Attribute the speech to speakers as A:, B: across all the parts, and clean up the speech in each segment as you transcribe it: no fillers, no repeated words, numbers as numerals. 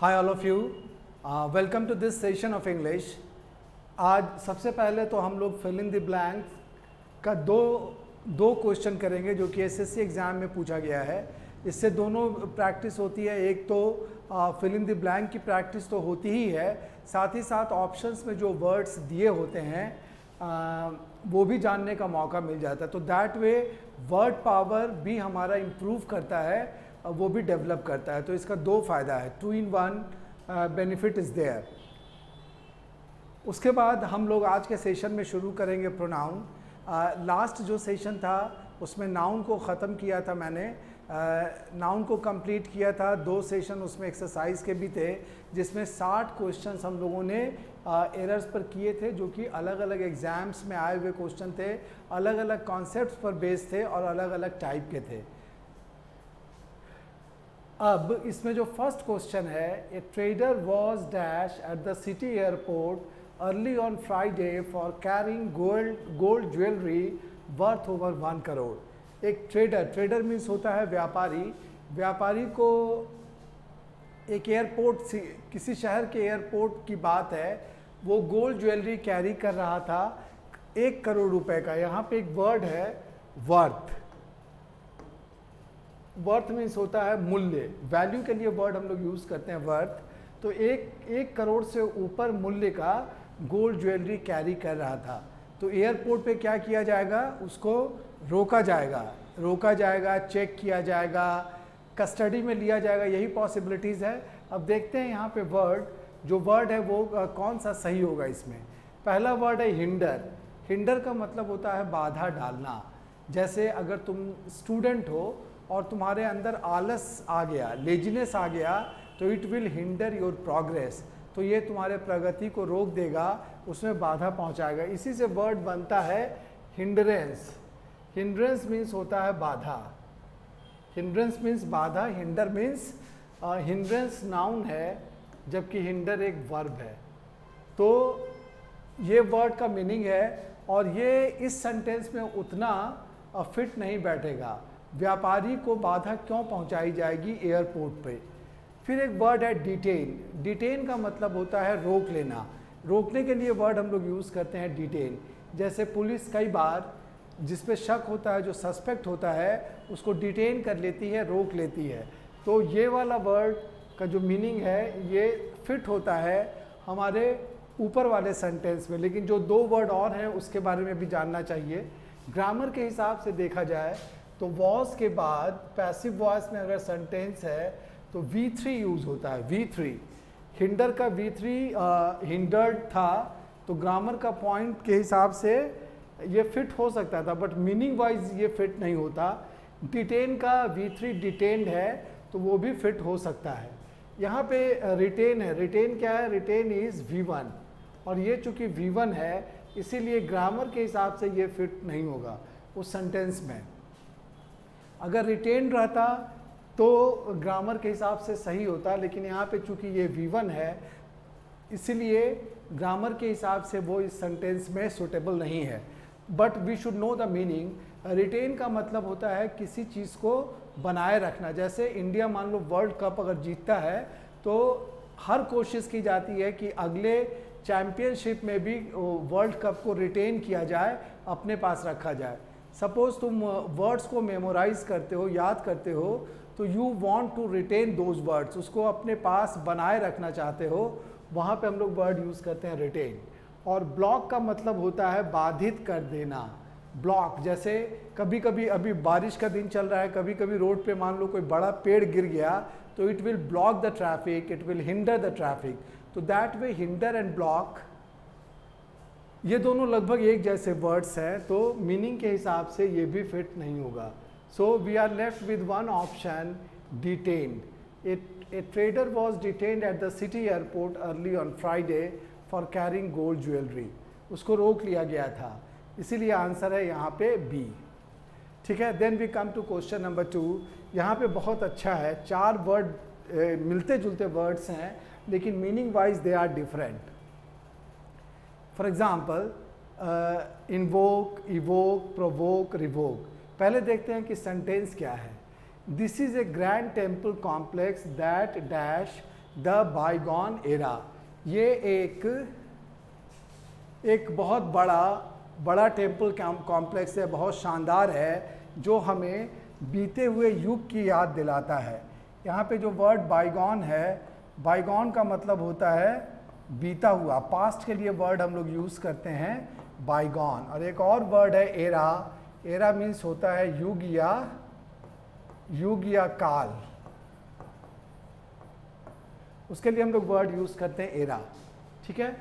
A: Hi all of you, welcome to this session of English. आज सबसे पहले तो हम लोग फिल इन द ब्लैंक का दो क्वेश्चन करेंगे जो कि एसएससी एग्ज़ाम में पूछा गया है। इससे दोनों प्रैक्टिस होती है। एक तो फिल इन द ब्लैंक की प्रैक्टिस तो होती ही है, साथ ही साथ ऑप्शंस में जो वर्ड्स दिए होते हैं वो भी जानने का मौका मिल जाता है। तो दैट वे वर्ड पावर भी हमारा इम्प्रूव करता है, वो भी डेवलप करता है। तो इसका दो फ़ायदा है, 2 in 1 बेनिफिट इज़ देयर। उसके बाद हम लोग आज के सेशन में शुरू करेंगे प्रोनाउन। लास्ट जो सेशन था उसमें नाउन को ख़त्म किया था मैंने, नाउन को कंप्लीट किया था। 2 सेशन उसमें एक्सरसाइज के भी थे जिसमें 60 क्वेश्चंस हम लोगों ने एरर्स पर किए थे, जो कि अलग अलग एग्ज़ाम्स में आए हुए क्वेश्चन थे, अलग अलग कॉन्सेप्ट्स पर बेस्ड थे और अलग अलग टाइप के थे। अब इसमें जो फर्स्ट क्वेश्चन है, ए trader was dash at the city airport early on Friday for carrying gold jewellery worth over 1 crore. एक ट्रेडर मीन्स होता है व्यापारी को एक एयरपोर्ट से, किसी शहर के एयरपोर्ट की बात है, वो गोल्ड ज्वेलरी कैरी कर रहा था 1 करोड़ रुपए का। यहाँ पे एक वर्ड है वर्थ मीन्स होता है मूल्य, वैल्यू के लिए वर्ड हम लोग यूज़ करते हैं वर्थ। तो एक करोड़ से ऊपर मूल्य का गोल्ड ज्वेलरी कैरी कर रहा था। तो एयरपोर्ट पे क्या किया जाएगा, उसको रोका जाएगा, चेक किया जाएगा, कस्टडी में लिया जाएगा, यही पॉसिबिलिटीज़ है। अब देखते हैं यहाँ पे जो वर्ड है वो कौन सा सही होगा इसमें। पहला वर्ड है हिंडर का मतलब होता है बाधा डालना। जैसे अगर तुम स्टूडेंट हो और तुम्हारे अंदर आलस आ गया, लेजीनेस आ गया, तो it will hinder your progress. तो ये तुम्हारे प्रगति को रोक देगा, उसमें बाधा पहुंचाएगा। इसी से वर्ड बनता है हिंड्रेंस मीन्स होता है बाधा। हिंड्रेंस मीन्स बाधा, हिंडर मीन्स हिंड्रेंस नाउन है, जबकि हिंडर एक वर्ब है। तो ये वर्ड का मीनिंग है और ये इस सेंटेंस में उतना फिट नहीं बैठेगा। व्यापारी को बाधा क्यों पहुंचाई जाएगी एयरपोर्ट पे। फिर एक वर्ड है डिटेन का मतलब होता है रोक लेना। रोकने के लिए वर्ड हम लोग यूज़ करते हैं डिटेन। जैसे पुलिस कई बार जिस पे शक होता है, जो सस्पेक्ट होता है, उसको डिटेन कर लेती है, रोक लेती है। तो ये वाला वर्ड का जो मीनिंग है ये फिट होता है हमारे ऊपर वाले सेंटेंस में। लेकिन जो 2 वर्ड और हैं उसके बारे में भी जानना चाहिए। ग्रामर के हिसाब से देखा जाए तो वॉज के बाद पैसिव वॉइस में अगर सेंटेंस है तो V3 यूज़ होता है। V3 हिंडर का V3 हिंडर्ड था, तो ग्रामर का पॉइंट के हिसाब से ये फिट हो सकता था, बट मीनिंग वाइज ये फिट नहीं होता। डिटेन का V3 डिटेन्ड है, तो वो भी फिट हो सकता है। यहाँ पे रिटेन है, रिटेन क्या है, रिटेन इज़ V1 और ये चूँकि V1 है इसीलिए ग्रामर के हिसाब से ये फिट नहीं होगा उस सेंटेंस में। अगर रिटेन रहता तो ग्रामर के हिसाब से सही होता, लेकिन यहाँ पे चूंकि ये V1 है इसीलिए ग्रामर के हिसाब से वो इस सेंटेंस में सुटेबल नहीं है। But we should know the meaning. Retain का मतलब होता है किसी चीज़ को बनाए रखना। जैसे इंडिया मान लो वर्ल्ड कप अगर जीतता है तो हर कोशिश की जाती है कि अगले चैम्पियनशिप में भी वर्ल्ड कप को रिटेन किया जाए, अपने पास रखा जाए। सपोज तुम वर्ड्स को मेमोराइज करते हो, याद करते हो, तो you want to retain those words, उसको अपने पास बनाए रखना चाहते हो, वहाँ पे हम लोग वर्ड यूज़ करते हैं रिटेन। और ब्लॉक का मतलब होता है बाधित कर देना। ब्लॉक जैसे कभी कभी अभी बारिश का दिन चल रहा है, कभी कभी रोड पे मान लो कोई बड़ा पेड़ गिर गया तो it will block the traffic, it will hinder the traffic. तो that way hinder and block ये दोनों लगभग एक जैसे वर्ड्स हैं, तो मीनिंग के हिसाब से ये भी फिट नहीं होगा। So we are left with one option, detained. A trader was detained at the city airport early on Friday for carrying gold jewellery. उसको रोक लिया गया था, इसीलिए आंसर है यहाँ पे बी। ठीक है, then we come to question number 2। यहाँ पे बहुत अच्छा है, 4 वर्ड मिलते जुलते वर्ड्स हैं लेकिन meaning wise they are different. For example invoke, evoke, provoke, revoke. पहले देखते हैं कि सेंटेंस क्या है। This is a grand temple complex that dash the bygone era. ये एक बहुत बड़ा टेम्पल कॉम्प्लेक्स है, बहुत शानदार है, जो हमें बीते हुए युग की याद दिलाता है। यहाँ पे जो वर्ड बाईगॉन है, बाईगॉन का मतलब होता है बीता हुआ, पास्ट के लिए वर्ड हम लोग यूज़ करते हैं बाईगॉन। और एक और वर्ड है एरा। एरा मीन्स होता है युग या काल, उसके लिए हम लोग वर्ड यूज़ करते हैं एरा। ठीक है,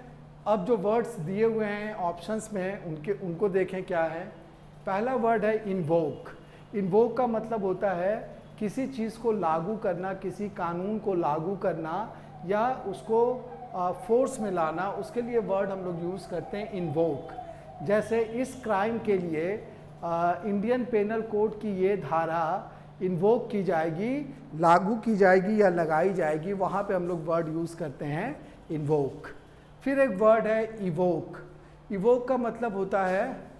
A: अब जो वर्ड्स दिए हुए हैं ऑप्शंस में उनको देखें क्या है। पहला वर्ड है इन्वोक। इन्वोक का मतलब होता है किसी चीज़ को लागू करना, किसी कानून को लागू करना या उसको फोर्स में लाना, उसके लिए वर्ड हम लोग यूज़ करते हैं इन्वोक। जैसे इस क्राइम के लिए इंडियन पेनल कोड की ये धारा इन्वोक की जाएगी, लागू की जाएगी या लगाई जाएगी, वहाँ पे हम लोग वर्ड यूज़ करते हैं इन्वोक। फिर एक वर्ड है इवोक। इवोक का मतलब होता है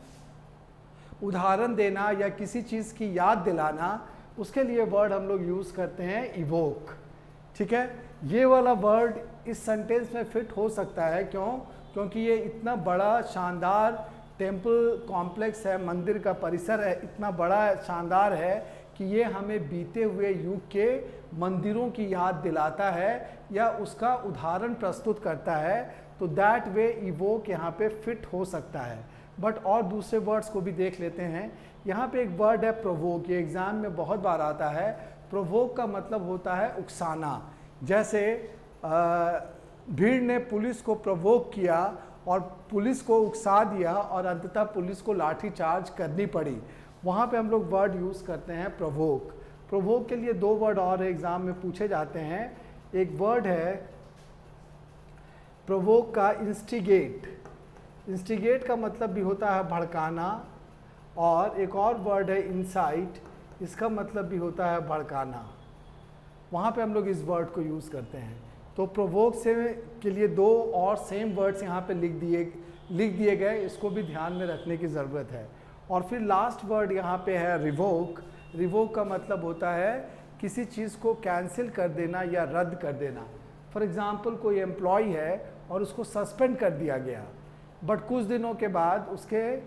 A: उदाहरण देना या किसी चीज़ की याद दिलाना, उसके लिए वर्ड हम लोग यूज़ करते हैं इवोक। ठीक है, ये वाला वर्ड इस सेंटेंस में फिट हो सकता है। क्योंकि ये इतना बड़ा शानदार टेम्पल कॉम्प्लेक्स है, मंदिर का परिसर है, इतना बड़ा शानदार है कि ये हमें बीते हुए युग के मंदिरों की याद दिलाता है या उसका उदाहरण प्रस्तुत करता है। तो दैट वे इवोक यहाँ पे फिट हो सकता है। बट और दूसरे वर्ड्स को भी देख लेते हैं। यहाँ पे एक वर्ड है प्रोवोक, ये एग्ज़ाम में बहुत बार आता है। प्रोवोक का मतलब होता है उकसाना। जैसे भीड़ ने पुलिस को प्रोवोक किया और पुलिस को उकसा दिया और अंततः पुलिस को लाठी चार्ज करनी पड़ी, वहाँ पे हम लोग वर्ड यूज़ करते हैं प्रोवोक। प्रोवोक के लिए दो वर्ड और एग्ज़ाम में पूछे जाते हैं। एक वर्ड है प्रोवोक का इंस्टिगेट। इंस्टिगेट का मतलब भी होता है भड़काना, और एक और वर्ड है इंसाइट, इसका मतलब भी होता है भड़काना। वहाँ पे हम लोग इस वर्ड को यूज़ करते हैं। तो प्रोवोक से के लिए दो और सेम वर्ड्स यहाँ पे लिख दिए गए, इसको भी ध्यान में रखने की ज़रूरत है। और फिर लास्ट वर्ड यहाँ पे है रिवोक। रिवोक का मतलब होता है किसी चीज़ को कैंसिल कर देना या रद्द कर देना। फॉर एग्ज़ाम्पल कोई एम्प्लॉय है और उसको सस्पेंड कर दिया गया, बट कुछ दिनों के बाद उसके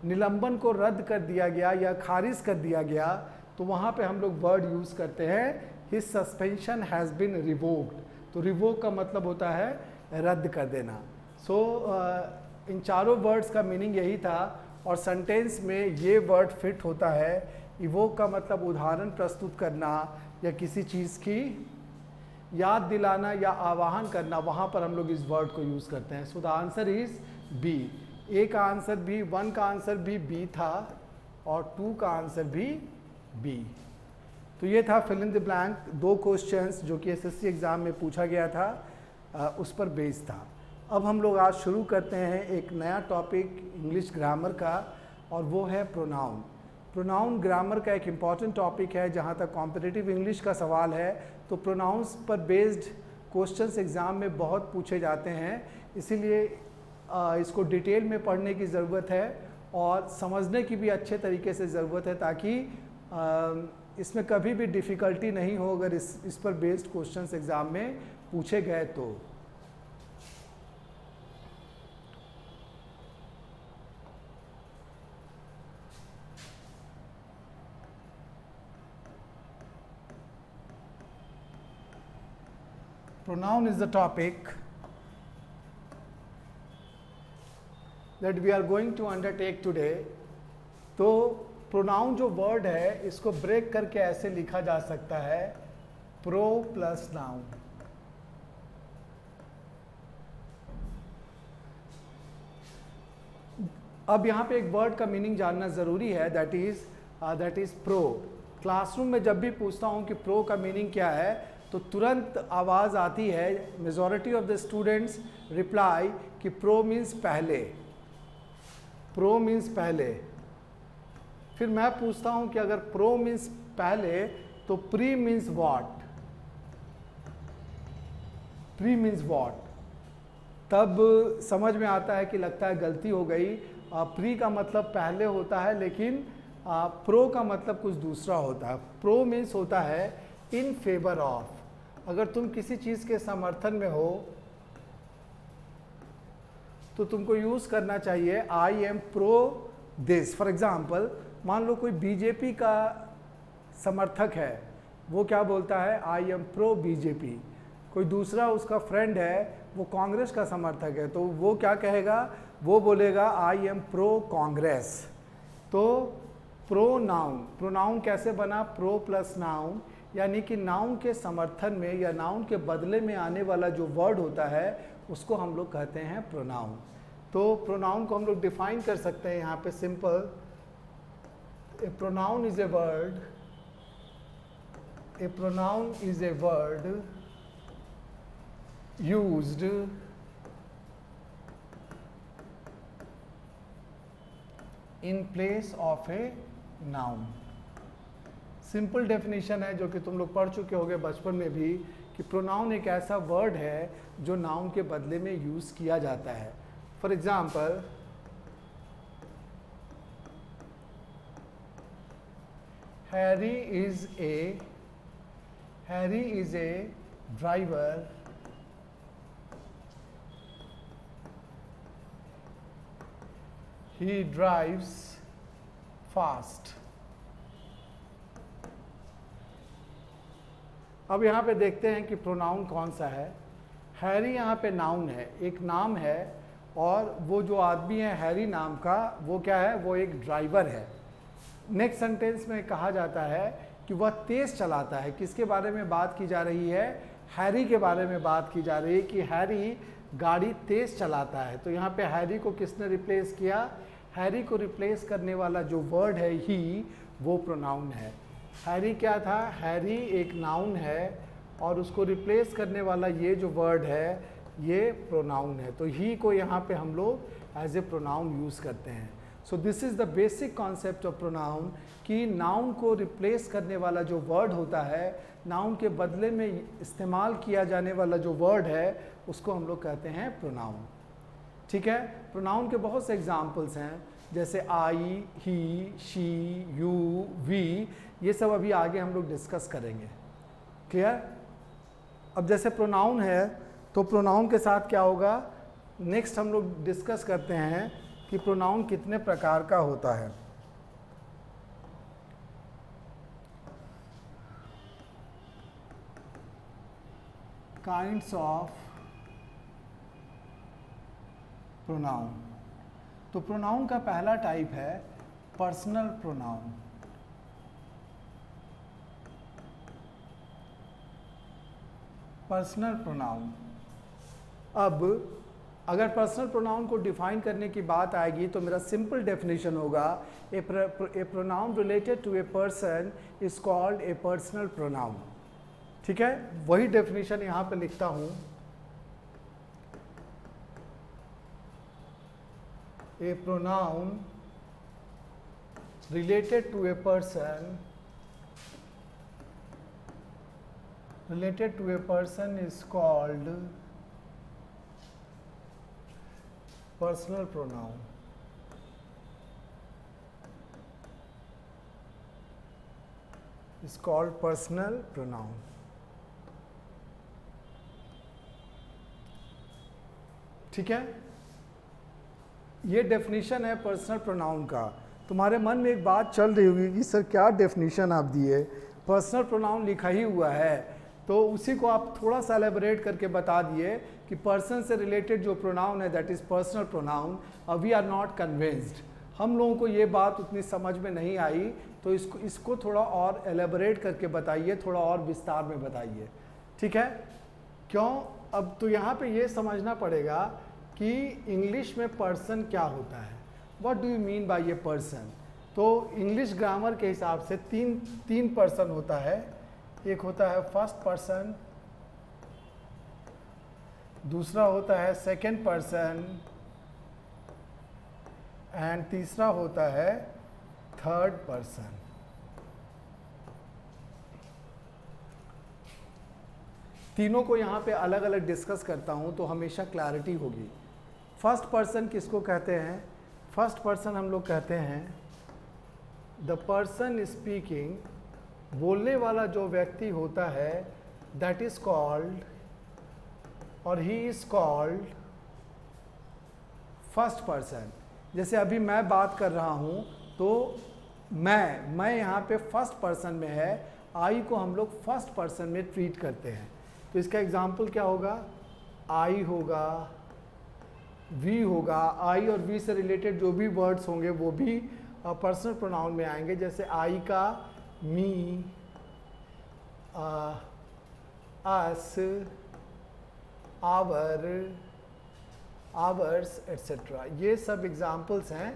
A: निलंबन को रद्द कर दिया गया या खारिज कर दिया गया, तो वहाँ पे हम लोग वर्ड यूज़ करते हैं his suspension has been revoked. तो रिवोक का मतलब होता है रद्द कर देना। सो इन चारों वर्ड्स का मीनिंग यही था और सेंटेंस में ये वर्ड फिट होता है। इवोक का मतलब उदाहरण प्रस्तुत करना या किसी चीज़ की याद दिलाना या आवाहन करना, वहाँ पर हम लोग इस वर्ड को यूज़ करते हैं। So the answer is B. A का आंसर भी, 1 का आंसर भी बी था और 2 का आंसर भी बी। तो ये था fill in the blank, 2 questions जो कि एसएससी एग्ज़ाम में पूछा गया था, उस पर बेस्ड था। अब हम लोग आज शुरू करते हैं एक नया टॉपिक इंग्लिश ग्रामर का, और वो है प्रोनाउन। प्रोनाउन ग्रामर का एक इम्पॉर्टेंट टॉपिक है। जहाँ तक कॉम्पिटिटिव इंग्लिश का सवाल है तो प्रोनाउंस पर बेस्ड क्वेश्चंस एग्ज़ाम में बहुत पूछे जाते हैं, इसीलिए इसको डिटेल में पढ़ने की ज़रूरत है और समझने की भी अच्छे तरीके से ज़रूरत है, ताकि इसमें कभी भी डिफ़िकल्टी नहीं हो अगर इस पर बेस्ड क्वेश्चंस एग्ज़ाम में पूछे गए तो। Pronoun is the topic that we are going to undertake today. तो प्रोनाउन जो वर्ड है इसको ब्रेक करके ऐसे लिखा जा सकता है, प्रो प्लस नाउन। अब यहाँ पे एक वर्ड का मीनिंग जानना ज़रूरी है, दैट इज़ प्रो। क्लासरूम में जब भी पूछता हूँ कि प्रो का मीनिंग क्या है तो तुरंत आवाज़ आती है, majority of the students reply कि प्रो मीन्स पहले, प्रो मीन्स पहले। फिर मैं पूछता हूँ कि अगर प्रो मीन्स पहले तो pre means what, pre means what. तब समझ में आता है कि लगता है गलती हो गई, प्री का मतलब पहले होता है लेकिन प्रो का मतलब कुछ दूसरा होता है। प्रो मीन्स होता है इन फेवर ऑफ, अगर तुम किसी चीज़ के समर्थन में हो तो तुमको यूज़ करना चाहिए I am pro this. For example, मान लो कोई बीजेपी का समर्थक है, वो क्या बोलता है, आई एम प्रो बीजेपी। कोई दूसरा उसका फ्रेंड है, वो कांग्रेस का समर्थक है, तो वो क्या कहेगा, वो बोलेगा आई एम प्रो कांग्रेस। तो प्रोनाउन, प्रोनाउन कैसे बना, प्रो प्लस नाउन, यानी कि नाउन के समर्थन में या नाउन के बदले में आने वाला जो वर्ड होता है उसको हम लोग कहते हैं प्रोनाउन। तो प्रोनाउन को हम लोग डिफाइन कर सकते हैं यहाँ पे simple, A pronoun is a word, A pronoun is a word used in place of a noun। Simple definition है जो कि तुम लोग पढ़ चुके होगे बचपन में भी, कि प्रोनाउन एक ऐसा वर्ड है जो नाउन के बदले में यूज किया जाता है। For example, Harry is a driver, he drives fast। अब यहाँ पे देखते हैं कि प्रोनाउन कौन सा है। हैरी यहाँ पे नाउन है, एक नाम है, और वो जो आदमी है हैरी नाम का, वो क्या है, वो एक ड्राइवर है। नेक्स्ट सेंटेंस में कहा जाता है कि वह तेज़ चलाता है। किसके बारे में बात की जा रही है, हैरी के बारे में बात की जा रही है कि हैरी गाड़ी तेज़ चलाता है। तो यहाँ पे हैरी को किसने रिप्लेस किया, हैरी को रिप्लेस करने वाला जो वर्ड है ही, वो प्रोनाउन है। हैरी क्या था, हैरी एक नाउन है, और उसको रिप्लेस करने वाला ये जो वर्ड है ये प्रोनाउन है। तो ही को यहाँ पे हम लोग एज ए प्रोनाउन यूज़ करते हैं। So this is the basic concept of pronoun, कि नाउन को रिप्लेस करने वाला जो वर्ड होता है, नाउन के बदले में इस्तेमाल किया जाने वाला जो वर्ड है, उसको हम लोग कहते हैं प्रोनाउन। ठीक है, प्रोनाउन के बहुत से एग्जाम्पल्स हैं, जैसे आई, ही, शी, यू, वी, ये सब अभी आगे हम लोग डिस्कस करेंगे। क्लियर। अब जैसे प्रोनाउन है, तो प्रोनाउन के साथ क्या होगा, नेक्स्ट हम लोग डिस्कस करते हैं कि प्रोनाउन कितने प्रकार का होता है। Kinds of pronoun. तो प्रोनाउन का पहला टाइप है पर्सनल प्रोनाउन। पर्सनल प्रोनाउन, अब अगर पर्सनल प्रोनाउन को डिफाइन करने की बात आएगी तो मेरा सिंपल डेफिनेशन होगा, a pronoun related to a person is called a personal pronoun. ठीक है, वही डेफिनेशन यहाँ पे लिखता हूँ, a pronoun related to a person is called personal pronoun। is called personal pronoun। ठीक है, ये डेफिनेशन है पर्सनल प्रोनाउन का। तुम्हारे मन में एक बात चल रही होगी कि सर क्या डेफिनेशन आप दिए, पर्सनल प्रोनाउन लिखा ही हुआ है, तो उसी को आप थोड़ा सा एलेबोरेट करके बता दिए कि पर्सन से रिलेटेड जो प्रोनाउन है that is personal pronoun. We are not convinced, हम लोगों को ये बात उतनी समझ में नहीं आई, तो इसको थोड़ा और एलेबोरेट करके बताइए, थोड़ा और विस्तार में बताइए। ठीक है, क्यों, अब तो यहाँ पे ये समझना पड़ेगा कि इंग्लिश में पर्सन क्या होता है, what do you mean by ये पर्सन। तो इंग्लिश ग्रामर के हिसाब से तीन पर्सन होता है। एक होता है फर्स्ट पर्सन, दूसरा होता है सेकंड पर्सन, एंड तीसरा होता है थर्ड पर्सन। तीनों को यहाँ पे अलग अलग डिस्कस करता हूँ तो हमेशा क्लैरिटी होगी। फर्स्ट पर्सन किसको कहते हैं, फर्स्ट पर्सन हम लोग कहते हैं द पर्सन स्पीकिंग, बोलने वाला जो व्यक्ति होता है दैट इज कॉल्ड और he is called first person. जैसे अभी मैं बात कर रहा हूँ तो मैं यहाँ पे फर्स्ट पर्सन में है, आई को हम लोग फर्स्ट पर्सन में ट्रीट करते हैं। तो इसका एग्जाम्पल क्या होगा, आई होगा, वी होगा, आई और वी से रिलेटेड जो भी वर्ड्स होंगे वो भी पर्सनल प्रोनाउन में आएंगे। जैसे आई का me, us, our, ours etcetera, ये सब एग्जाम्पल्स हैं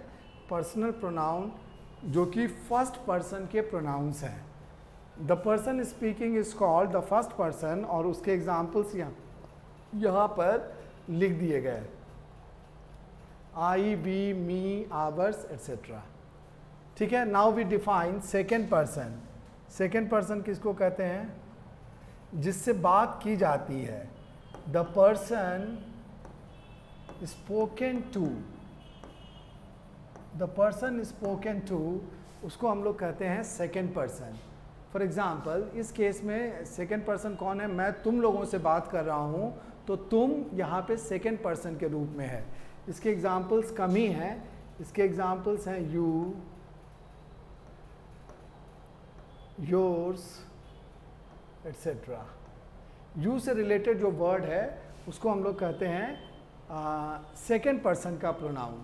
A: पर्सनल प्रोनाउन जो कि फर्स्ट पर्सन के प्रोनाउंस हैं। The person speaking is called the first person, और उसके एग्जाम्पल्स यहाँ पर लिख दिए गए, I, we, me, ours etcetera. ठीक है, now we define second person. Second person किसको कहते हैं, जिससे बात की जाती है। The person spoken to, the person spoken to, उसको हम लोग कहते हैं सेकेंड पर्सन। फॉर एग्जाम्पल इस केस में सेकेंड पर्सन कौन है, मैं तुम लोगों से बात कर रहा हूँ तो तुम यहाँ पे सेकेंड पर्सन के रूप में है। इसके एग्जाम्पल्स कम ही हैं। इसके एग्जाम्पल्स हैं यू, योर्स एट्सेट्रा। यू से रिलेटेड जो वर्ड है उसको हम लोग कहते हैं सेकेंड पर्सन का प्रोनाउन।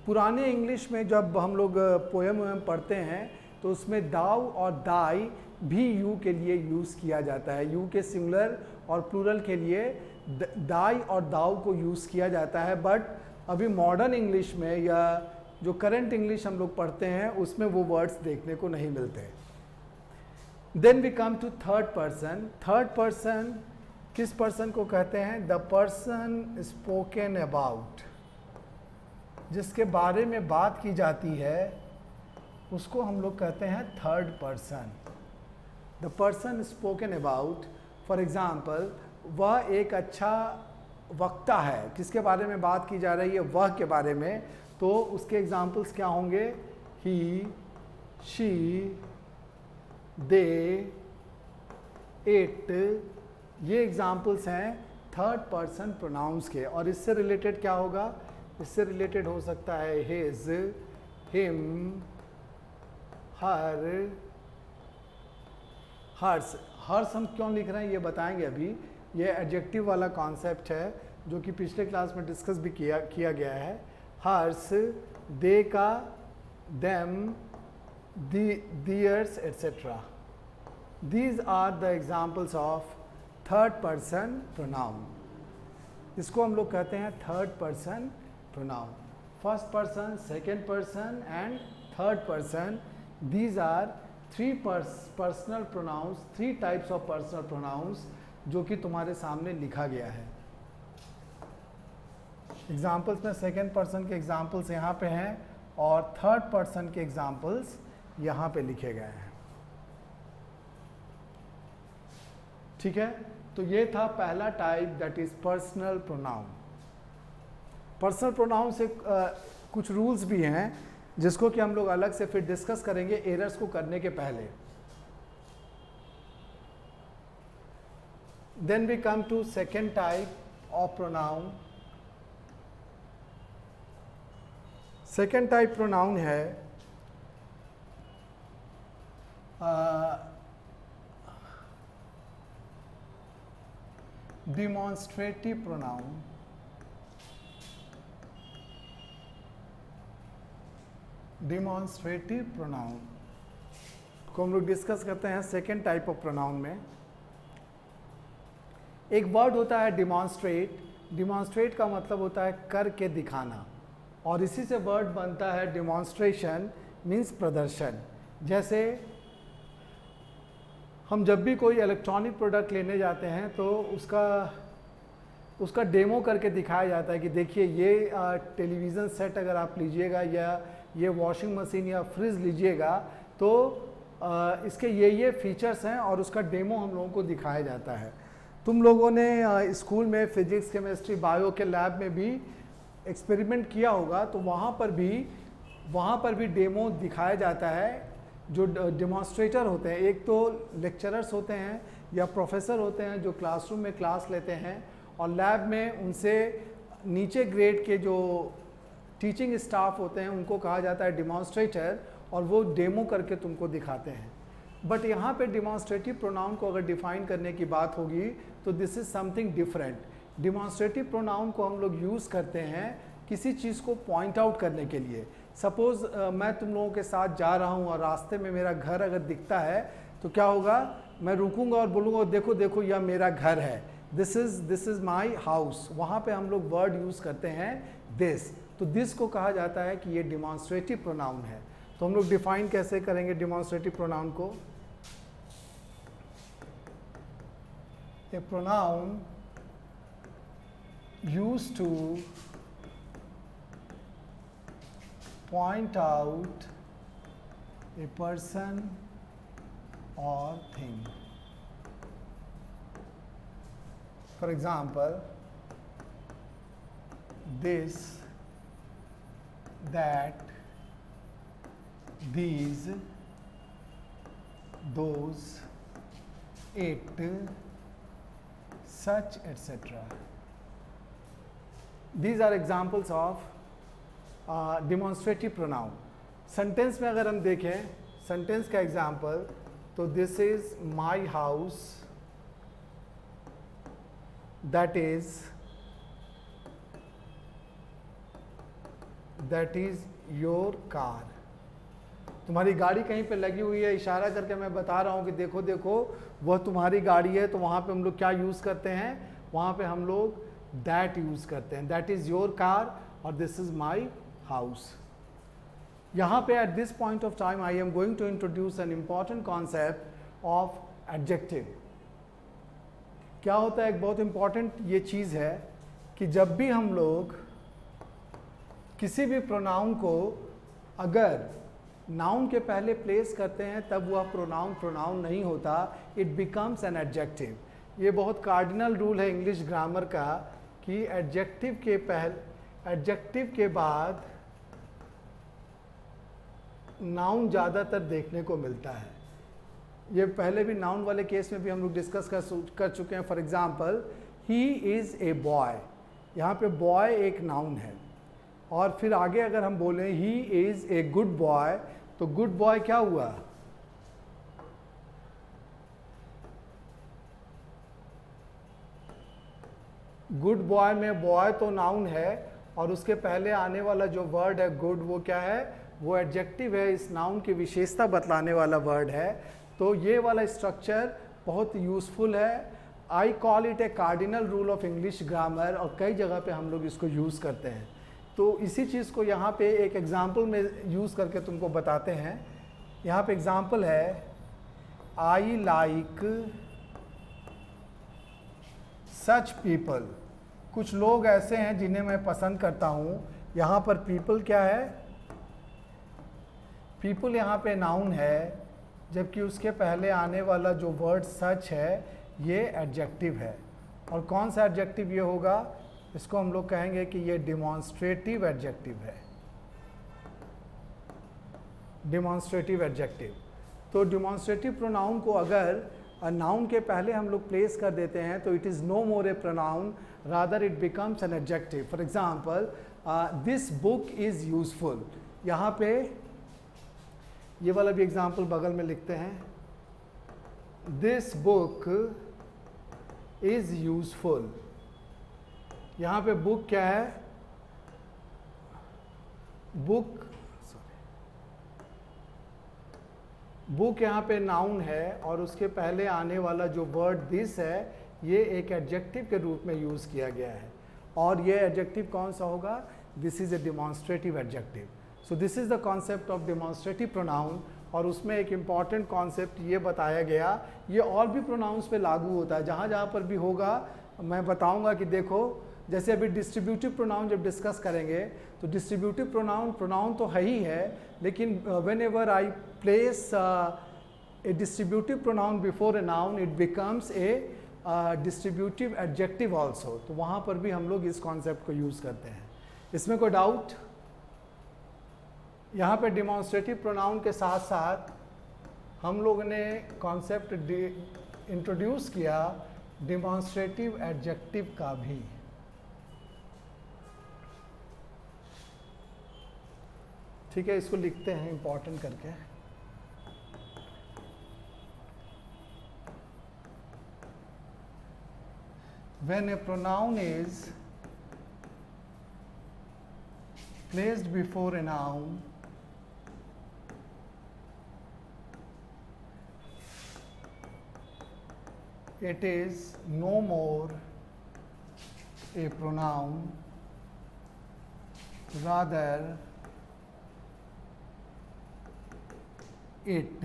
A: पुराने इंग्लिश में जब हम लोग पोएम पढ़ते हैं तो उसमें दाउ और दाई भी यू के लिए यूज़ किया जाता है। यू के सिंगुलर और प्लूरल के लिए दाई और दाउ को यूज़ किया जाता है, बट अभी मॉडर्न इंग्लिश में या जो करंट इंग्लिश हम लोग पढ़ते हैं उसमें वो वर्ड्स देखने को नहीं मिलते। Then we come to third person. Third person किस पर्सन को कहते हैं, द पर्सन स्पोकन अबाउट, जिसके बारे में बात की जाती है उसको हम लोग कहते हैं third person. The person spoken about, for example वह एक अच्छा वक्ता है, किसके बारे में बात की जा रही है, वह के बारे में, तो उसके एग्जाम्पल्स क्या होंगे, ही, शी, दे, इट, ये एग्जाम्पल्स हैं थर्ड पर्सन प्रोनाउंस के। और इससे रिलेटेड क्या होगा, इससे रिलेटेड हो सकता है हिज, हिम, हर, हर्स। हर्स हम क्यों लिख रहे हैं ये बताएंगे अभी। ये एडजेक्टिव वाला कॉन्सेप्ट है जो कि पिछले क्लास में डिस्कस भी किया गया है। हर्स, दे का them, theirs etcetera. These are the examples of third person pronoun. इसको हम लोग कहते हैं third person pronoun. First person, second person and third person, these are three personal pronouns, three types of personal pronouns जो कि तुम्हारे सामने लिखा गया है। एग्जाम्पल्स में सेकेंड पर्सन के एग्जाम्पल्स यहाँ पे हैं और थर्ड पर्सन के एग्जाम्पल्स यहाँ पे लिखे गए हैं। ठीक है, तो ये था पहला type, that is personal pronoun. Personal pronoun से कुछ रूल्स भी हैं जिसको कि हम लोग अलग से फिर डिस्कस करेंगे एरर्स को करने के पहले। Then we come to second type of pronoun. Second type pronoun है डिमॉन्स्ट्रेटिव प्रोनाउन। डिमॉन्स्ट्रेटिव प्रोनाउन को हम लोग डिस्कस करते हैं सेकेंड टाइप ऑफ प्रोनाउन में। एक वर्ड होता है डिमॉन्स्ट्रेट। डिमॉन्स्ट्रेट का मतलब होता है करके दिखाना, और इसी से वर्ड बनता है डिमॉन्स्ट्रेशन, मीन्स प्रदर्शन। जैसे हम जब भी कोई इलेक्ट्रॉनिक प्रोडक्ट लेने जाते हैं तो उसका डेमो करके दिखाया जाता है कि देखिए ये टेलीविज़न सेट अगर आप लीजिएगा या ये वॉशिंग मशीन या फ्रिज लीजिएगा तो इसके ये फीचर्स हैं, और उसका डेमो हम लोगों को दिखाया जाता है। तुम लोगों ने स्कूल में फिजिक्स, केमिस्ट्री, बायो के लैब में भी एक्सपेरिमेंट किया होगा, तो वहाँ पर भी डेमो दिखाया जाता है। जो डेमोन्स्ट्रेटर होते हैं, एक तो लेक्चरर्स होते हैं या प्रोफेसर होते हैं जो क्लासरूम में क्लास लेते हैं और लैब में उनसे नीचे ग्रेड के जो टीचिंग स्टाफ होते हैं उनको कहा जाता है डिमॉन्स्ट्रेटर, और वो डेमो करके तुमको दिखाते हैं। बट यहाँ पे डिमॉन्स्ट्रेटिव प्रोनाउन को अगर डिफाइन करने की बात होगी तो this is something different. Demonstrative pronoun को हम लोग यूज़ करते हैं किसी चीज़ को पॉइंट आउट करने के लिए। सपोज़ मैं तुम लोगों के साथ जा रहा हूँ और रास्ते में मेरा घर अगर दिखता है तो क्या होगा, मैं रुकूंगा और बोलूँगा देखो देखो यह मेरा घर है, दिस इज़ माई हाउस। वहाँ पे हम लोग वर्ड यूज़ करते हैं दिस। तो दिस को कहा जाता है कि ये डिमॉन्स्ट्रेटिव प्रोनाउन है। तो हम लोग डिफाइन कैसे करेंगे डिमॉन्स्ट्रेटिव प्रोनाउन को? A pronoun used to point out a person or thing. For example, this, that, these, those, it, such, etc. These are examples of demonstrative pronoun. Sentence में अगर हम देखें सेंटेंस का एग्जाम्पल, तो this is my house, that is your car. तुम्हारी गाड़ी कहीं पे लगी हुई है, इशारा करके मैं बता रहा हूँ कि देखो देखो वह तुम्हारी गाड़ी है, तो वहाँ पे हम लोग क्या यूज़ करते हैं, वहाँ पे हम लोग दैट यूज़ करते हैं, दैट इज़ योर कार और दिस इज़ माई हाउस। यहाँ पे at this point of time I am going to introduce an important concept of adjective. क्या होता है, एक बहुत इंपॉर्टेंट ये चीज़ है कि जब भी हम लोग किसी भी प्रोनाउन को अगर नाउन के पहले प्लेस करते हैं तब वह प्रोनाउन नहीं होता, इट बिकम्स एन एडजेक्टिव। ये बहुत कार्डिनल रूल है इंग्लिश ग्रामर का कि एडजेक्टिव के बाद नाउन ज़्यादातर देखने को मिलता है। ये पहले भी नाउन वाले केस में भी हम लोग डिस्कस कर चुके हैं। For example, he is a boy, यहाँ पे बॉय एक नाउन है, और फिर आगे अगर हम बोलें he is a good boy, तो गुड बॉय क्या हुआ, गुड बॉय में बॉय तो नाउन है और उसके पहले आने वाला जो वर्ड है गुड, वो क्या है, वो एडजेक्टिव है, इस नाउन की विशेषता बतलाने वाला वर्ड है। तो ये वाला स्ट्रक्चर बहुत यूज़फुल है। I call it A cardinal rule of English grammar, और कई जगह पे हम लोग इसको यूज़ करते हैं। तो इसी चीज़ को यहाँ पे एक एग्जाम्पल में यूज़ करके तुमको बताते हैं। यहाँ पे एग्जाम्पल है, आई लाइक सच पीपल। कुछ लोग ऐसे हैं जिन्हें मैं पसंद करता हूँ। यहाँ पर पीपल क्या है, पीपल यहाँ पे नाउन है, जबकि उसके पहले आने वाला जो वर्ड सच है ये एडजेक्टिव है। और कौन सा एडजेक्टिव ये होगा, इसको हम लोग कहेंगे कि ये डिमॉन्स्ट्रेटिव एडजेक्टिव है, डिमॉन्स्ट्रेटिव एडजेक्टिव। तो डिमॉन्स्ट्रेटिव प्रोनाउन को अगर नाउन के पहले हम लोग प्लेस कर देते हैं तो it is no more a pronoun, rather it becomes an adjective. For example, this book is useful. यहाँ पे ये वाला भी एग्जाम्पल बगल में लिखते हैं, दिस बुक इज़ यूजफुल। यहाँ पे बुक क्या है, बुक यहाँ पे नाउन है और उसके पहले आने वाला जो वर्ड दिस है ये एक एडजेक्टिव के रूप में यूज़ किया गया है। और ये एडजेक्टिव कौन सा होगा, this is a demonstrative adjective. So this is the concept of demonstrative pronoun. और उसमें एक इम्पॉर्टेंट कॉन्सेप्ट ये बताया गया, ये और भी प्रोनाउंस पे लागू होता है, जहाँ जहाँ पर भी होगा मैं बताऊँगा कि देखो, जैसे अभी डिस्ट्रीब्यूटिव प्रोनाउन जब डिस्कस करेंगे तो डिस्ट्रीब्यूटिव प्रोनाउन तो है ही है, लेकिन when ever I place a distributive pronoun before a noun it becomes a distributive adjective also. तो वहाँ पर भी हम लोग इस कॉन्सेप्ट को यूज़ करते हैं। इसमें कोई डाउट? यहाँ पे डिमॉन्स्ट्रेटिव प्रोनाउन के साथ साथ हम लोग ने कॉन्सेप्ट इंट्रोड्यूस किया डिमॉन्स्ट्रेटिव एडजेक्टिव का भी। ठीक है, इसको लिखते हैं इंपॉर्टेंट करके। When a pronoun is placed before a noun, it is no more a pronoun, rather it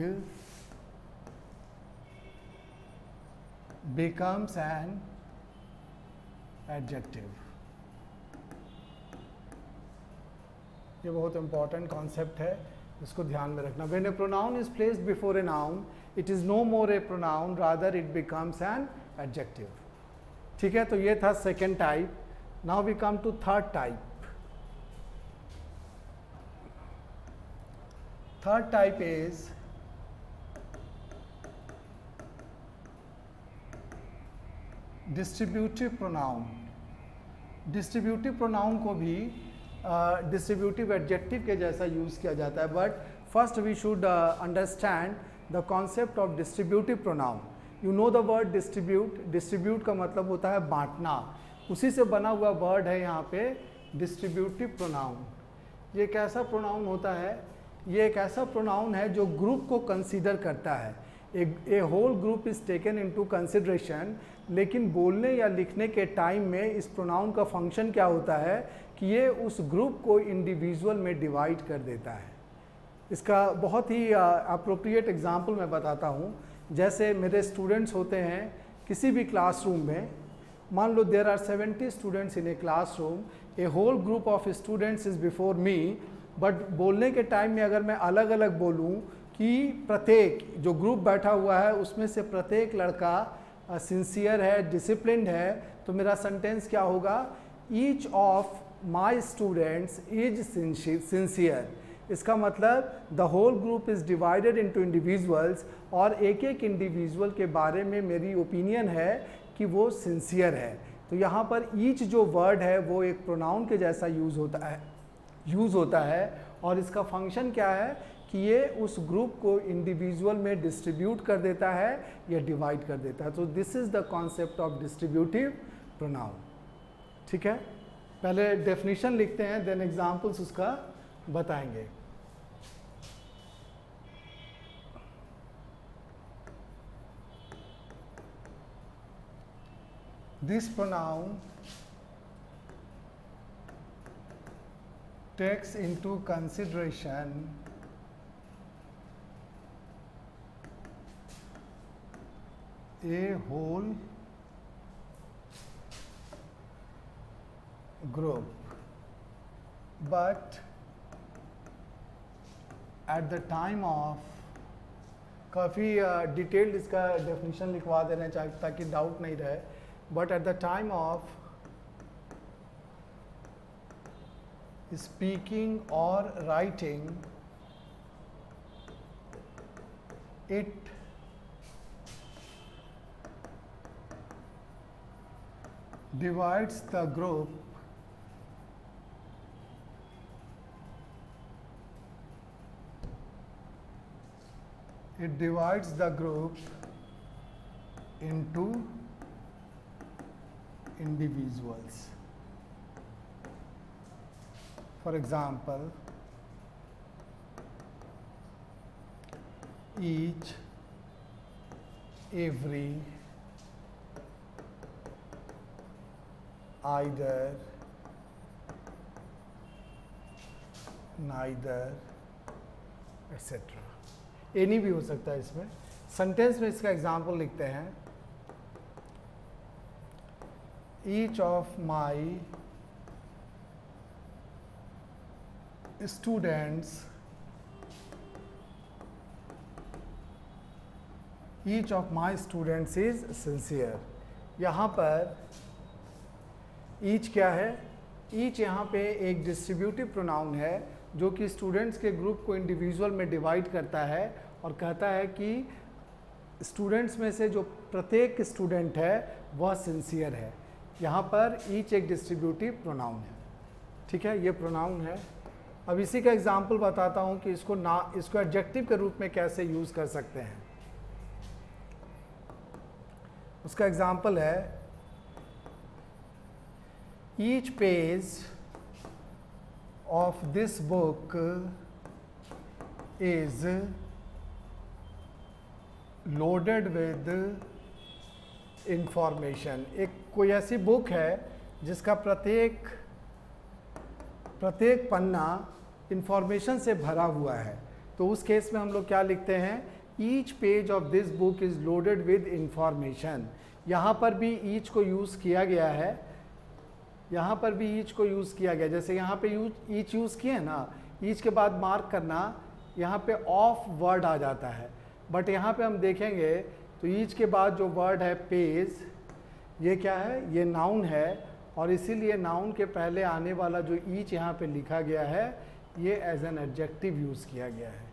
A: becomes an adjective। ये बहुत इंपॉर्टेंट कॉन्सेप्ट है, इसको ध्यान में रखना। When a pronoun is placed before a noun, it is no more a pronoun, rather it becomes an adjective। ठीक है, तो ये था second type. Now we come to third type. Third type is distributive pronoun. Distributive pronoun को भी distributive adjective के जैसा use किया जाता है, but first we should understand the concept of distributive pronoun. You know the word distribute. Distribute का मतलब होता है बांटना, उसी से बना हुआ वर्ड है यहाँ पे डिस्ट्रीब्यूटिव प्रोनाउन। ये एक ऐसा प्रोनाउन होता है, ये एक ऐसा प्रोनाउन है जो ग्रुप को कंसीडर करता है। A whole group is taken into consideration, लेकिन बोलने या लिखने के टाइम में इस प्रोनाउन का फंक्शन क्या होता है कि ये उस ग्रुप को इंडिविजुअल में डिवाइड कर देता है। इसका बहुत ही अप्रोप्रिएट एग्जांपल मैं बताता हूँ। जैसे मेरे स्टूडेंट्स होते हैं किसी भी क्लासरूम में, मान लो there are 70 students in a classroom, a whole group of students is before me, but बोलने के टाइम में अगर मैं अलग अलग बोलूँ कि प्रत्येक जो ग्रुप बैठा हुआ है उसमें से प्रत्येक लड़का सिंसियर है, डिसिप्लिन्ड है, तो मेरा सेंटेंस क्या होगा? Each of my students is sincere. इसका मतलब the whole group is divided into individuals, और एक एक इंडिविजुअल के बारे में मेरी ओपिनियन है कि वो सिंसियर है। तो यहाँ पर ईच जो वर्ड है वो एक प्रोनाउन के जैसा यूज़ होता है, और इसका फंक्शन क्या है कि ये उस ग्रुप को इंडिविजुअल में डिस्ट्रीब्यूट कर देता है या डिवाइड कर देता है। तो this is the concept of distributive pronoun. ठीक है, पहले डेफिनेशन लिखते हैं, देन एग्जांपल्स उसका बताएंगे। This pronoun takes into consideration a whole group, but at the time of, काफ़ी डिटेल्ड इसका डेफिनेशन लिखवा देना चाहिए ताकि डाउट नहीं रहे, but at the time of speaking or writing, it divides the group into individuals। For example, each, every, either, neither, etc। Any भी हो सकता है इसमें। सेंटेंस में इसका एग्जाम्पल लिखते हैं, each of my students, each of my students is sincere। यहाँ पर each क्या है? each यहाँ पे एक डिस्ट्रीब्यूटिव प्रोनाउन है जो कि स्टूडेंट्स के ग्रुप को इंडिविजुअल में डिवाइड करता है और कहता है कि स्टूडेंट्स में से जो प्रत्येक स्टूडेंट है वह सिंसियर है। यहाँ पर ईच एक डिस्ट्रीब्यूटिव प्रोनाउन है, ठीक है, ये प्रोनाउन है। अब इसी का एग्जाम्पल बताता हूँ कि इसको एडजेक्टिव के रूप में कैसे यूज़ कर सकते हैं। उसका एग्जाम्पल है each page of this book is loaded with information. एक कोई ऐसी बुक है जिसका प्रत्येक पन्ना इंफॉर्मेशन से भरा हुआ है, तो उस केस में हम लोग क्या लिखते हैं, each page of this book is loaded with information. यहाँ पर भी ईच को यूज़ किया गया है, यहाँ पर भी ईच को यूज़ किया गया। जैसे यहाँ पे ईच यूज़ किए ना, ईच के बाद मार्क करना, यहाँ पे ऑफ वर्ड आ जाता है। बट यहाँ पे हम देखेंगे तो ईच के बाद जो वर्ड है पेज, ये क्या है, ये नाउन है, और इसीलिए नाउन के पहले आने वाला जो ईच यहाँ पे लिखा गया है ये एज एन एडजेक्टिव यूज़ किया गया है।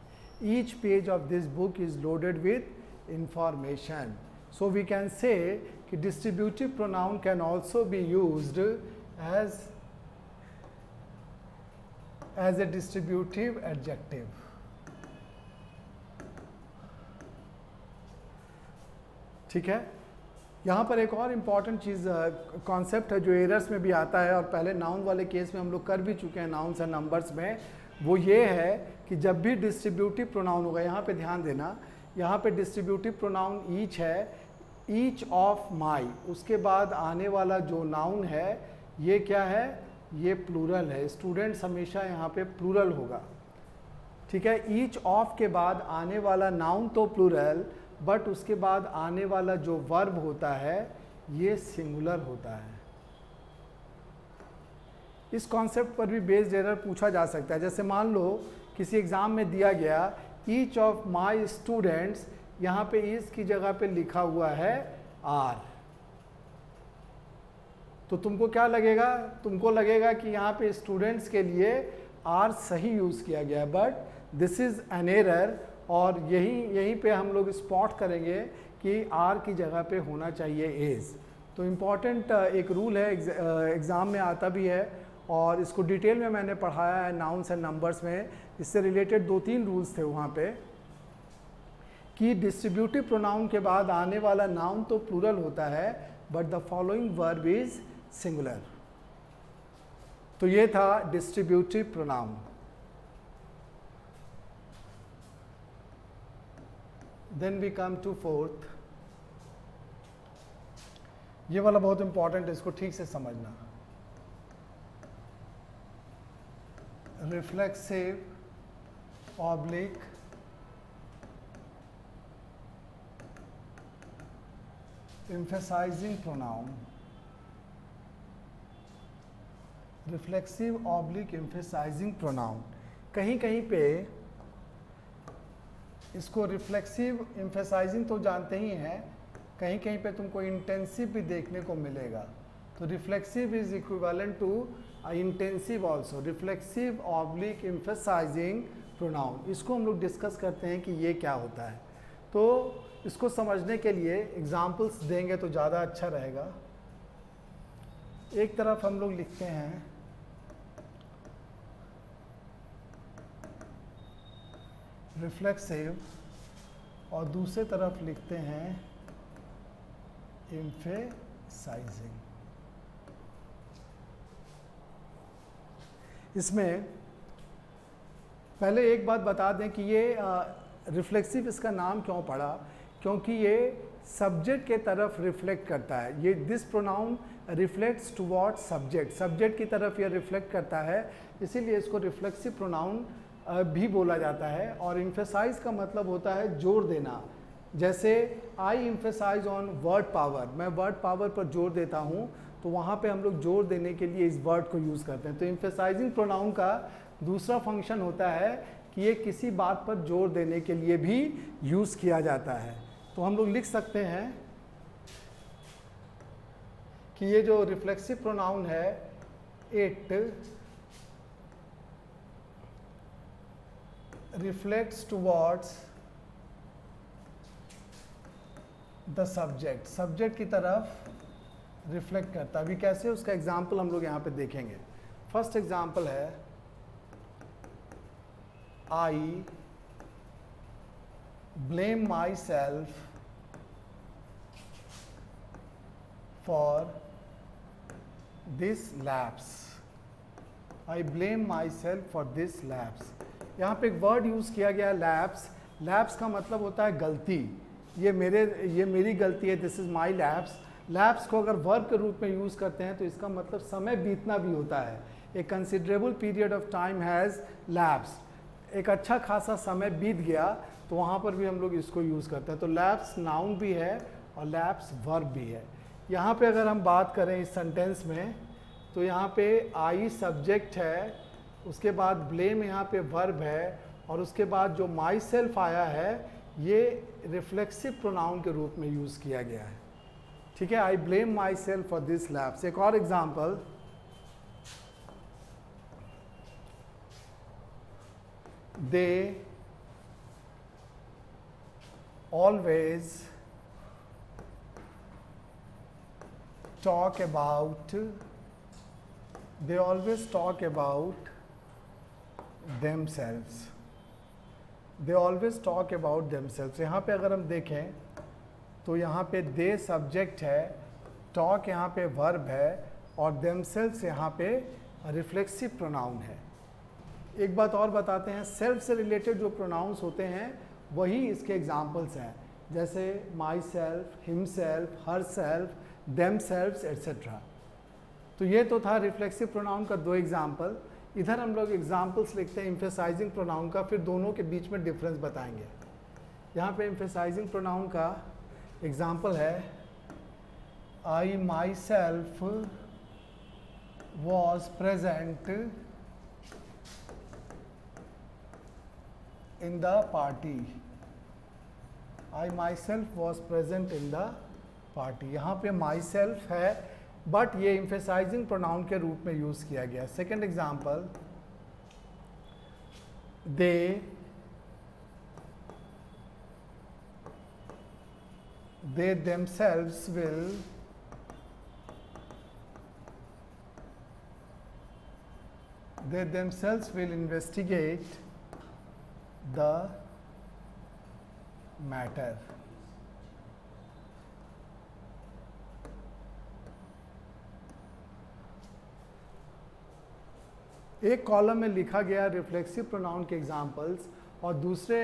A: Each page of this book is loaded with information. So we can say कि distributive pronoun can also be used as a distributive adjective. ठीक है, यहाँ पर एक और इम्पॉर्टेंट चीज़ कॉन्सेप्ट है जो एरर्स में भी आता है, और पहले नाउन वाले केस में हम लोग कर भी चुके हैं नाउन्स एंड नंबर्स में। वो ये है कि जब भी डिस्ट्रीब्यूटिव प्रोनाउन होगा, यहाँ पे ध्यान देना, यहाँ पे डिस्ट्रीब्यूटिव प्रोनाउन ईच है, ईच ऑफ माई, उसके बाद आने वाला जो नाउन है ये क्या है, ये प्लूरल है। स्टूडेंट्स हमेशा यहाँ पे प्लूरल होगा, ठीक है। ईच ऑफ के बाद आने वाला नाउन तो प्लूरल, बट उसके बाद आने वाला जो वर्ब होता है ये सिंगुलर होता है। इस कॉन्सेप्ट पर भी बेस्ड एरर पूछा जा सकता है। जैसे मान लो किसी एग्जाम में दिया गया ईच ऑफ माई स्टूडेंट्स, यहाँ पे इज की जगह पे लिखा हुआ है आर, तो तुमको क्या लगेगा, तुमको लगेगा कि यहाँ पे स्टूडेंट्स के लिए आर सही यूज़ किया गया है, but this is an error, और यहीं पे हम लोग स्पॉट करेंगे कि आर की जगह पे होना चाहिए इज। तो इम्पॉर्टेंट एक रूल है, एग्ज़ाम में आता भी है, और इसको डिटेल में मैंने पढ़ाया है नाउन्स एंड नंबर्स में। इससे रिलेटेड 2-3 रूल्स थे वहाँ पे कि डिस्ट्रीब्यूटिव प्रोनाउन के बाद आने वाला नाउन तो प्लूरल होता है, but the following verb is singular. तो ये था distributive pronoun. Then we come to fourth, ये वाला बहुत इंपॉर्टेंट है, इसको ठीक से समझना। Reflexive oblique emphasising pronoun, reflexive oblique emphasising pronoun. कहीं कहीं पे इसको रिफ्लेक्सिव एम्फेसाइजिंग तो जानते ही हैं, कहीं कहीं पे तुमको इंटेंसिव भी देखने को मिलेगा। तो reflexive is equivalent to intensive also, reflexive oblique emphasising pronoun. इसको हम लोग डिस्कस करते हैं कि ये क्या होता है। तो इसको समझने के लिए एग्जाम्पल्स देंगे तो ज़्यादा अच्छा रहेगा। एक तरफ हम लोग लिखते हैं रिफ्लेक्सिव, और दूसरे तरफ लिखते हैं एम्फेसाइजिंग। इसमें पहले एक बात बता दें कि ये रिफ्लेक्सिव इसका नाम क्यों पड़ा, क्योंकि ये सब्जेक्ट के तरफ रिफ्लेक्ट करता है। ये this pronoun reflects toward subject, subject की तरफ ये रिफ्लेक्ट करता है, इसीलिए इसको रिफ्लेक्सिव प्रोनाउन भी बोला जाता है। और इम्फेसाइज का मतलब होता है जोर देना। जैसे आई इम्फेसाइज ऑन वर्ड पावर, मैं वर्ड पावर पर जोर देता हूँ, तो वहाँ पे हम लोग जोर देने के लिए इस वर्ड को यूज़ करते हैं। तो इम्फेसाइजिंग प्रोनाउन का दूसरा फंक्शन होता है कि ये किसी बात पर जोर देने के लिए भी यूज़ किया जाता है। तो हम लोग लिख सकते हैं कि ये जो रिफ्लेक्सिव प्रोनाउन है, it reflects towards the subject, subject की तरफ रिफ्लेक्ट करता है। अभी कैसे, उसका एग्जाम्पल हम लोग यहाँ पे देखेंगे। फर्स्ट एग्जाम्पल है I blame my self for this lapse. I blame my self for this lapse. यहाँ पे एक वर्ड यूज़ किया गया लैप्स। लैप्स का मतलब होता है गलती। ये मेरी गलती है, this is my lapse. Lapse को अगर वर्ब के रूप में यूज़ करते हैं तो इसका मतलब समय बीतना भी होता है। A considerable period of time has lapse. एक अच्छा खासा समय बीत गया तो वहाँ पर भी हम लोग इसको यूज़ करते हैं। तो लैप्स नाउन भी है और लैप्स वर्ब भी है। यहाँ पे अगर हम बात करें इस सेंटेंस में तो यहाँ पे आई सब्जेक्ट है, उसके बाद ब्लेम यहाँ पे वर्ब है, और उसके बाद जो माई सेल्फ आया है ये रिफ्लेक्सिव प्रोनाउन के रूप में यूज़ किया गया है। ठीक है, I blame my self for this lapse. एक और example, they always talk about themselves। they always talk about themselves। यहाँ पे अगर हम देखें तो यहाँ पे दे सब्जेक्ट है, टॉक यहाँ पे वर्ब है, और themselves यहाँ पे रिफ्लेक्सिव प्रोनाउन है। एक बात और बताते हैं, सेल्फ से रिलेटेड जो प्रोनाउंस होते हैं वही इसके एग्जाम्पल्स हैं, जैसे my self, him self, her self, themselves etcetera. तो ये तो था रिफ्लेक्सिव प्रोनाउन का दो एग्जाम्पल। इधर हम लोग एग्जाम्पल्स लिखते हैं एम्फेसाइजिंग प्रोनाउन का, फिर दोनों के बीच में डिफरेंस बताएंगे। यहाँ पे एम्फेसाइजिंग प्रोनाउन का एग्जाम्पल है I myself was present in the party. I myself was present in the party. यहाँ पे माई सेल्फ है बट ये एम्फेसाइजिंग प्रोनाउन के रूप में यूज किया गया। Second example, they themselves will investigate the matter। एक कॉलम में लिखा गया रिफ्लेक्सिव प्रोनाउन के एग्जाम्पल्स और दूसरे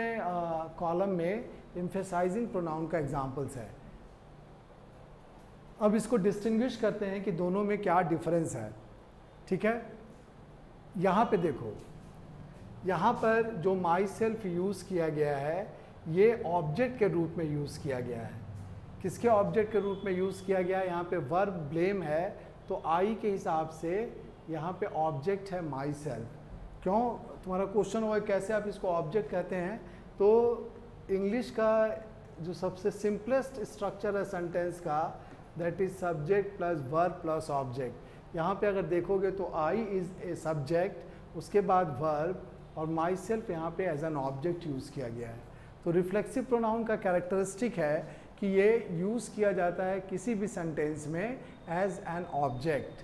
A: कॉलम में एम्फेसाइजिंग प्रोनाउन का एग्जाम्पल्स है। अब इसको डिस्टिंग्विश करते हैं कि दोनों में क्या डिफरेंस है। ठीक है, यहाँ पे देखो, यहाँ पर जो माई सेल्फ यूज़ किया गया है ये ऑब्जेक्ट के रूप में यूज़ किया गया है। किसके ऑब्जेक्ट के रूप में यूज़ किया गया है? यहाँ पे वर्ब ब्लेम है तो आई के हिसाब से यहाँ पे ऑब्जेक्ट है माई सेल्फ। क्यों, तुम्हारा क्वेश्चन होगा कैसे आप इसको ऑब्जेक्ट कहते हैं? तो इंग्लिश का जो सबसे सिंपलेस्ट स्ट्रक्चर है सेंटेंस का, that is subject plus verb plus object. यहाँ पे अगर देखोगे तो आई इज़ ए सब्जेक्ट, उसके बाद वर्ब, और माई सेल्फ यहाँ पे एज एन ऑब्जेक्ट यूज़ किया गया है। तो रिफ्लेक्सिव प्रोनाउन का कैरेक्टरिस्टिक है कि ये यूज़ किया जाता है किसी भी सेंटेंस में एज एन ऑब्जेक्ट।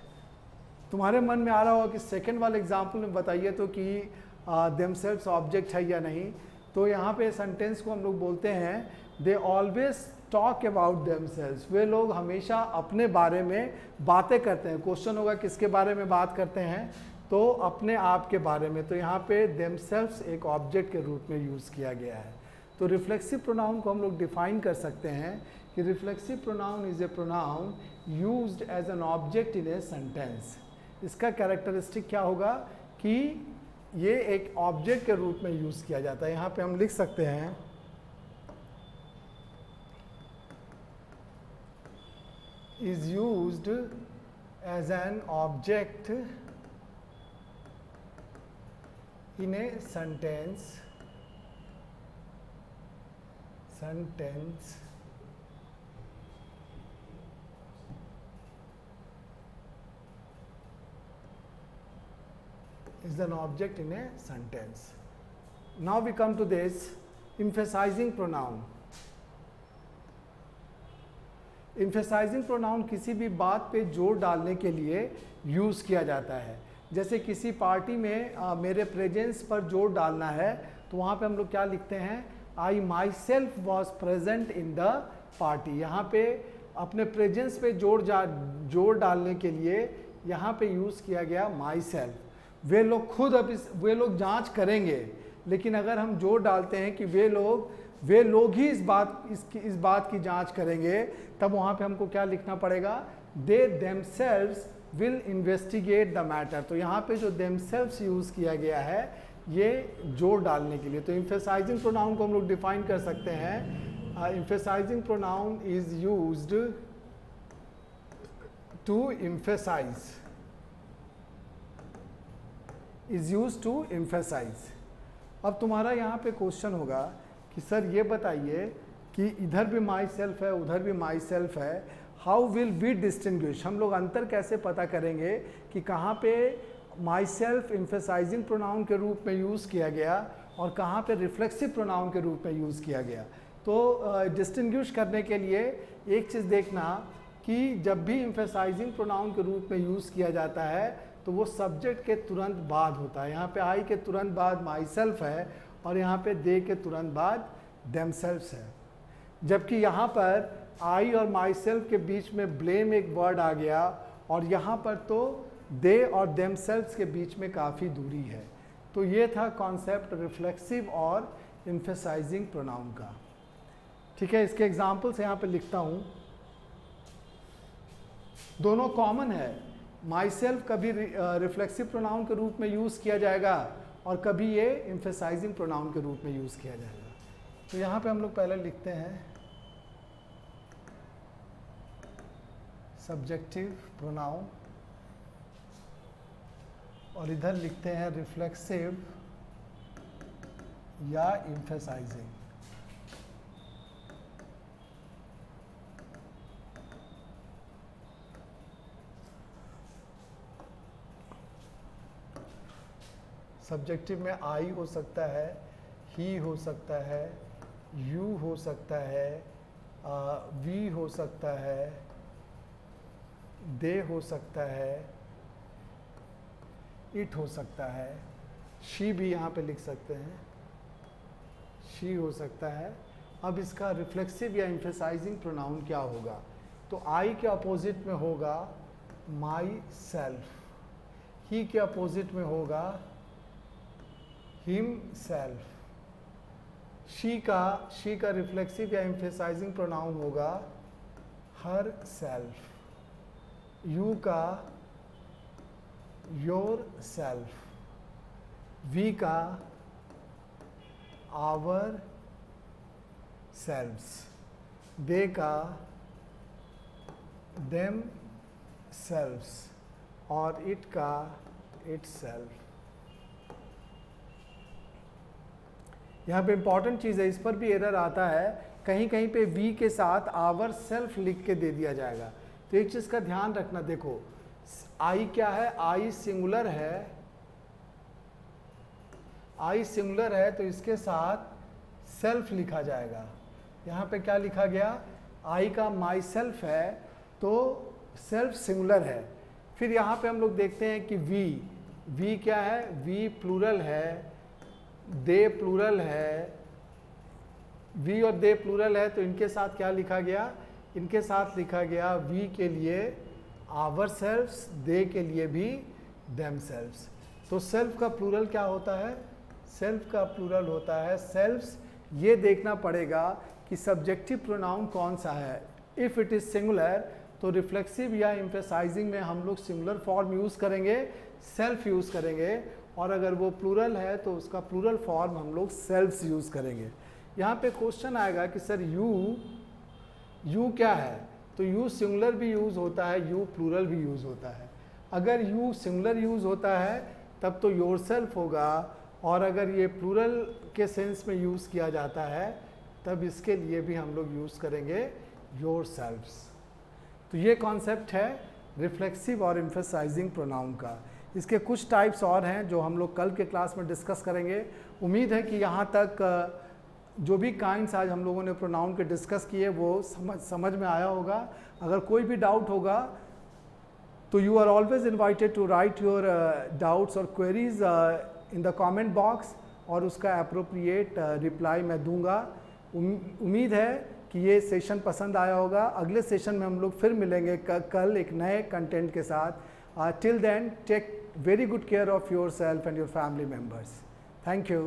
A: तुम्हारे मन में आ रहा होगा कि सेकेंड वाले एग्जाम्पल में बताइए तो कि देमसेल्व्स ऑब्जेक्ट है या नहीं। तो यहाँ पे सेंटेंस को हम लोग बोलते हैं they always talk about themselves. वे लोग हमेशा अपने बारे में बातें करते हैं। क्वेश्चन होगा किसके बारे में बात करते हैं? तो अपने आप के बारे में। तो यहाँ पे देमसेल्व्स एक ऑब्जेक्ट के रूप में यूज़ किया गया है। तो रिफ्लेक्सिव प्रोनाउन को हम लोग डिफाइन कर सकते हैं कि reflexive pronoun is a pronoun used as an object in a sentence. इसका कैरेक्टरिस्टिक क्या होगा कि ये एक ऑब्जेक्ट के रूप में यूज़ किया जाता है। यहाँ पे हम लिख सकते हैं is used as an object in a sentence is an object in a sentence. Now we come to this emphasizing pronoun. Emphasising pronoun किसी भी बात पे जोर डालने के लिए यूज़ किया जाता है। जैसे किसी पार्टी में मेरे प्रेजेंस पर जोर डालना है तो वहाँ पे हम लोग क्या लिखते हैं, I myself was present in the party. यहाँ पे अपने प्रेजेंस पे जोर डालने के लिए यहाँ पे यूज़ किया गया माई सेल्फ। वे लोग खुद वे लोग जांच करेंगे, लेकिन अगर हम जोर डालते हैं कि वे लोग ही इस बात की जांच करेंगे, तब वहाँ पे हमको क्या लिखना पड़ेगा, they themselves will investigate the matter. तो यहाँ पे जो देमसेल्व्स यूज़ किया गया है ये जोर डालने के लिए। तो इम्फेसाइजिंग प्रोनाउन को हम लोग डिफाइन कर सकते हैं, emphasising pronoun is used to emphasise, is used to emphasise. अब तुम्हारा यहाँ पे क्वेश्चन होगा कि सर ये बताइए कि इधर भी माई सेल्फ है, उधर भी माई सेल्फ है, हाउ विल वी डिस्टिंग्विश, हम लोग अंतर कैसे पता करेंगे कि कहाँ पे माई सेल्फ इम्फेसाइजिंग प्रोनाउन के रूप में यूज़ किया गया और कहाँ पे रिफ्लेक्सिव प्रोनाउन के रूप में यूज़ किया गया। तो डिस्टिंग्विश करने के लिए एक चीज़ देखना कि जब भी इम्फेसाइजिंग प्रोनाउन के रूप में यूज़ किया जाता है तो वो सब्जेक्ट के तुरंत बाद होता है। यहाँ पे आई के तुरंत बाद माई सेल्फ है और यहाँ पे दे के तुरंत बाद देमसेल्व्स है। जबकि यहाँ पर आई और माई सेल्फ के बीच में ब्लेम एक वर्ड आ गया और यहाँ पर तो दे और देमसेल्व्स के बीच में काफ़ी दूरी है। तो ये था कॉन्सेप्ट रिफ्लेक्सिव और इम्फेसाइजिंग प्रोनाउन का। ठीक है, इसके एग्जाम्पल्स यहाँ पे लिखता हूँ। दोनों कॉमन है, माई सेल्फ कभी रिफ्लेक्सिव प्रोनाउन के रूप में यूज़ किया जाएगा और कभी ये इम्फेसाइजिंग प्रोनाउन के रूप में यूज़ किया जाएगा। तो यहाँ पे हम लोग पहले लिखते हैं सब्जेक्टिव प्रोनाउन और इधर लिखते हैं रिफ्लेक्सिव या इम्फेसाइजिंग। सब्जेक्टिव में आई हो सकता है, ही हो सकता है, यू हो सकता है, वी हो सकता है, दे हो सकता है, इट हो सकता है, शी भी यहाँ पे लिख सकते हैं, शी हो सकता है। अब इसका रिफ्लेक्सिव या इम्फेसाइजिंग प्रोनाउन क्या होगा, तो आई के अपोजिट में होगा माई सेल्फ, ही के अपोजिट में होगा हिम सेल्फ, शी का रिफ्लेक्सिव या इम्फेसाइजिंग प्रोनाउन होगा हर सेल्फ, यू का योर सेल्फ, वी का आवर सेल्व्स, दे का देम सेल्व्स और इट का इट सेल्फ। यहाँ पे इंपॉर्टेंट चीज़ है, इस पर भी एरर आता है, कहीं कहीं पे वी के साथ आवर सेल्फ लिख के दे दिया जाएगा। तो एक चीज़ का ध्यान रखना, देखो आई क्या है, आई सिंगुलर है, आई सिंगुलर है तो इसके साथ सेल्फ लिखा जाएगा। यहाँ पे क्या लिखा गया, आई का माई सेल्फ है तो सेल्फ सिंगुलर है। फिर यहाँ पे हम लोग देखते हैं कि वी क्या है, वी प्लूरल है, दे प्लूरल है, वी और दे प्लूरल है तो इनके साथ क्या लिखा गया, इनके साथ लिखा गया वी के लिए आवर सेल्फ्स, दे के लिए भी देम सेल्फ्स। तो सेल्फ का प्लूरल क्या होता है, सेल्फ का प्लूरल होता है सेल्फ्स। ये देखना पड़ेगा कि सब्जेक्टिव प्रोनाउन कौन सा है। इफ़ इट इज़ सिंगुलर तो रिफ्लेक्सिव या इम्फेसाइजिंग में हम लोग सिंगुलर फॉर्म यूज़ करेंगे, सेल्फ यूज़ करेंगे, और अगर वो प्लूरल है तो उसका प्लूरल फॉर्म हम लोग सेल्फ्स यूज़ करेंगे। यहाँ पे क्वेश्चन आएगा कि सर यू क्या है, तो यू सिंगुलर भी यूज़ होता है, यू प्लूरल भी यूज़ होता है। अगर यू सिंगुलर यूज़ होता है तब तो योरसेल्फ होगा, और अगर ये प्लूरल के सेंस में यूज़ किया जाता है तब इसके लिए भी हम लोग यूज़ करेंगे योरसेल्फ्स। तो ये कॉन्सेप्ट है रिफ्लेक्सिव और इम्फेसाइजिंग प्रोनाउन का। इसके कुछ टाइप्स और हैं जो हम लोग कल के क्लास में डिस्कस करेंगे। उम्मीद है कि यहाँ तक जो भी काइंड्स आज हम लोगों ने प्रोनाउन के डिस्कस किए वो समझ में आया होगा। अगर कोई भी डाउट होगा तो you are always invited to write your doubts और queries in the comment box, और उसका अप्रोप्रिएट रिप्लाई मैं दूंगा। उम्मीद है कि ये सेशन पसंद आया होगा। अगले सेशन में हम लोग फिर मिलेंगे कल एक नए कंटेंट के साथ। Till then take very good care of yourself and your family members. Thank you.